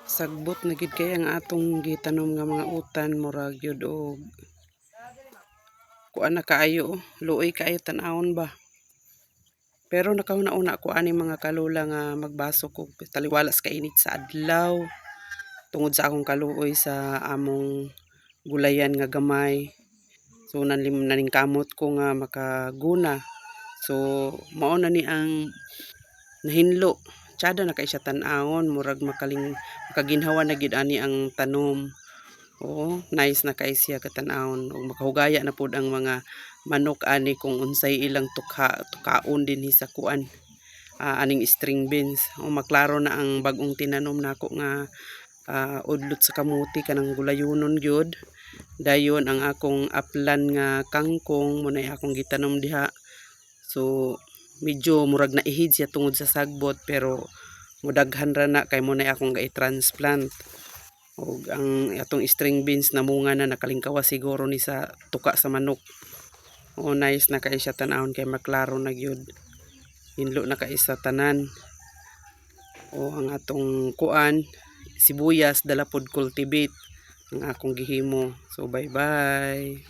Sagbot na gid kay ang atong gitanom nga mga utan murag gyud og kuan na kaayo, luoy kaayo tan-awon ba. Pero nakahuna-una ko ani mga kalula nga magbasok og taliwalas ka init sa adlaw tungod sa akong kaluoy sa among gulayan nga gamay. So naningkamot ko nga makaguna. So mao na ni ang nahinlo. Tsada na kay siya tan-awon murag makaginhawa na gid ani ang tanom. Oo, nice na kay siya katan-awon ug makahugaya na pud ang mga manok ani kung unsay ilang tukaon dinhi sa kuan, aning string beans. O maklaro na ang bag-ong tinanom nako nga udlot sa kamuti kanang gulayonon gyud. Dayon ang akong aplan nga kangkong mo na akong gitanom diha. So medyo murag naihid siya tungod sa sagbot pero mudaghan ra na kay mo na akong i-transplant. Og ang atong string beans namunga na nakalingkawas siguro ni sa tuka sa manok. O nice na kay siya tan-awon kay maklaro na gyud. Hinlo na kay sa tanan. O ang atong kuan sibuyas dala pod cultivate ang akong gihimo. So bye bye.